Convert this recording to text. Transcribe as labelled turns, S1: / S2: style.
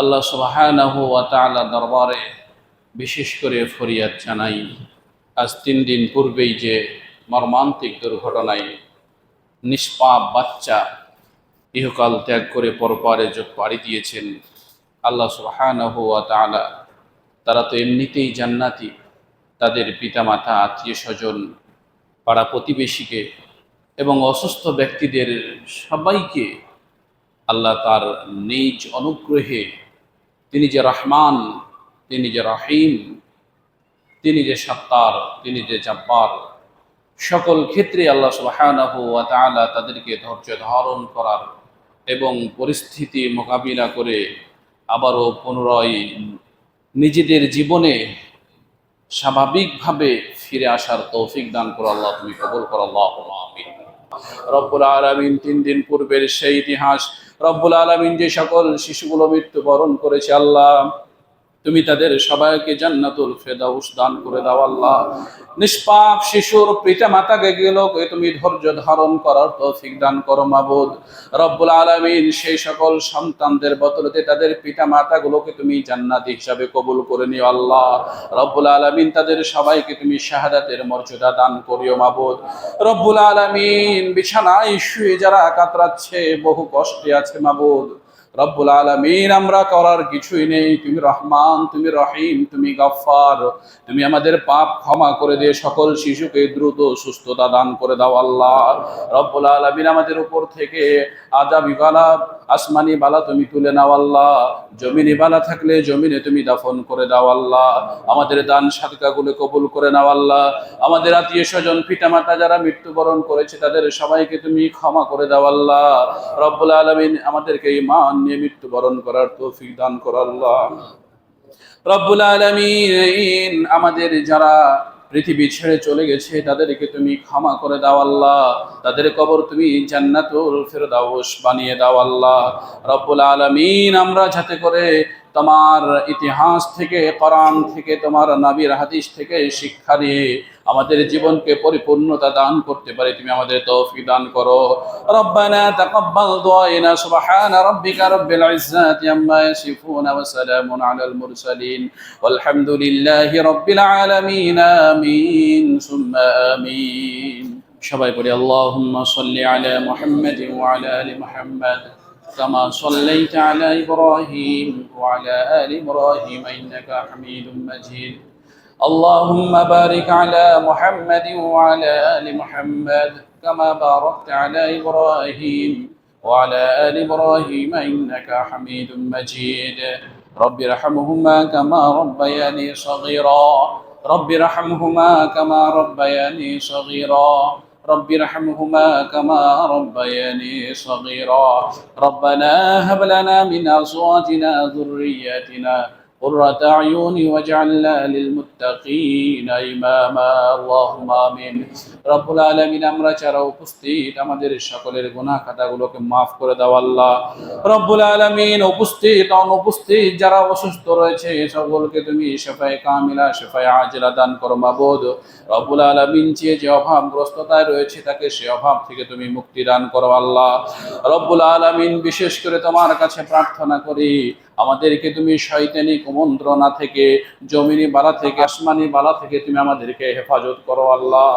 S1: আল্লাহ সুবহানাহু ওয়া তাআলা দরবারে বিশেষ করে ফরিয়াদ জানাই, আজ 3 দিন পূর্বেই যে মর্মান্তিক দুর্ঘটনায় নিষ্পাপ বাচ্চা ইহকাল ত্যাগ করে পরপারে যোগ পাড়ি দিয়েছেন, আল্লাহ সুবহানাহু ওয়া তাআলা তারা তো এমনিতেই জান্নাতি, তাদের পিতামাতা, আত্মীয় স্বজন, পাড়া প্রতিবেশীকে এবং অসুস্থ ব্যক্তিদের সবাইকে আল্লাহ তার নিজ অনুগ্রহে, তিনি যে রহমান, তিনি যে রহিম, তিনি যে সত্তার, তিনি যে জব্বার, সকল ক্ষেত্রে আল্লাহ সুবহানাহু ওয়া তাআলা তাদেরকে ধৈর্য ধারণ করার এবং পরিস্থিতি মোকাবিলা করে আবারও পুনরায় নিজেদের জীবনে স্বাভাবিকভাবে ফিরে আসার তৌফিক দান করো আল্লাহ, তুমি কবুল করো আল্লাহুম্মা আমিন। রব্বুল আলামিন 3 দিন পূর্বের সেই ইতিহাস, রব্বুল আলামিন যে সকল শিশুগুলো মৃত্যুবরণ করেছে আল্লাহ, তুমি তাদের সবাইকে জান্নাতুল ফেরদাউস দান করে দাও আল্লাহ। নিষ্পাপ শিশুর পিতা মাতাকে গেলকে তুমি ধৈর্য ধারণ করার তৌফিক দান করো মাবুদ। রব্বুল আলামিন সেই সকল সন্তানদের বদলতে তাদের পিতা মাতাগুলোকে তুমি জান্নাতি হিসাবে কবুল করে নিও আল্লাহ। রব্বুল আলামিন তাদের সবাইকে তুমি শাহাদাতের মর্যাদা দান করিও মাবুদ। রব্বুল আলামিন বিছানায় শুয়ে যারা কাতরাচ্ছে, বহু কষ্টে আছে মাবুদ, রব্বুল আলামিন আমরা করার কিছুই নেই, তুমি রহমান, তুমি রহিম, তুমি গফফার, তুমি আমাদের পাপ ক্ষমা করে দিয়ে সকল শিশুকে দ্রুত সুস্থতা দান করে দাও আল্লাহ। রব্বুল আলামিন আমাদের উপর থেকে আযাবি বালা, আসমানি বালা তুমি তুলে নাও আল্লাহ। জমিনি বালা থাকলে জমিনে তুমি দাফন করে দাও আল্লাহ। আমাদের দান সাদকাগুলো কবুল করে নাও আল্লাহ। আমাদের আত্মীয় স্বজন পিতামাতা যারা মৃত্যুবরণ করেছে তাদের সবাইকে তুমি ক্ষমা করে দাও আল্লাহ। রব্বুল আলামিন আমাদেরকে ঈমান নিয়ে মৃত্যুবরণ করার তৌফিক দান করো আল্লাহ। রব্বুল আলামিন আমাদের যারা পৃথিবী ছেড়ে চলে গেছে তাদেরকে তুমি ক্ষমা করে দাও আল্লাহ। তাদের কবর তুমি জান্নাতুল ফেরদাউস বানিয়ে দাও আল্লাহ। রব্বুল আলামিন আমরা যাতে করে তোমার ইতিহাস থেকে, কোরআন থেকে, তোমার নবীর হাদিস থেকে শিক্ষা নিয়ে আমাদের জীবনকে পরিপূর্ণতা দান করতে পারি, তুমি আমাদের তৌফিক দান করো। রব্বানা তাকাব্বাল দুআনা, সুবহানা রাব্বিকা রাব্বিল ইজ্জাতি আম্মা ইয়াসিফুন ওয়া সালামুন আলাল মুরসালিন ওয়ালহামদুলিল্লাহি রাব্বিল আলামিন। আমিন সুম্মা আমিন। সবাই পড়ি আল্লাহুম্মা সাল্লি আলা মুহাম্মাদিন ওয়া আলা আলি মুহাম্মাদ কামা সাল্লাইতা আলা ইব্রাহিম ওয়া আলা আলি ইব্রাহিম ইন্নাকা হামিদুম মাজিদ। اللهم بارك على محمد وعلى آل محمد كما باركت على إبراهيم وعلى آل إبراهيم إنك حميد مجيد. رب ارحمهما كما ربياني صغيرا، رب ارحمهما كما ربياني صغيرا، رب ارحمهما كما ربياني صغيرا. ربنا هب لنا من أزواجنا ذرياتنا قرة أعين واجعلنا للمتقين إماما اللهم آمين. রব্বুল আলামিন আমরা যারা উপস্থিত আমাদের সকলের গুনাহ খাতাগুলোকে মাফ করে দাও আল্লাহ। রব্বুল আলামিন উপস্থিত অনুপস্থিত যারা অসুস্থ রয়েছে সকলকে তুমি শিফায়ে কামিলা, শিফায়ে আজিলা দান করো মাবুদ। রব্বুল আলামিন যে অভাবগ্রস্ততায় রয়েছে তাকে সে অভাব থেকে তুমি মুক্তি দান করো আল্লাহ। রব্বুল আলামিন বিশেষ করে তোমার কাছে প্রার্থনা করি আমাদেরকে তুমি শয়তানি কুমন্ত্রণা থেকে, জমিনি বালা থেকে, আসমানি বালা থেকে তুমি আমাদেরকে হেফাজত করো আল্লাহ।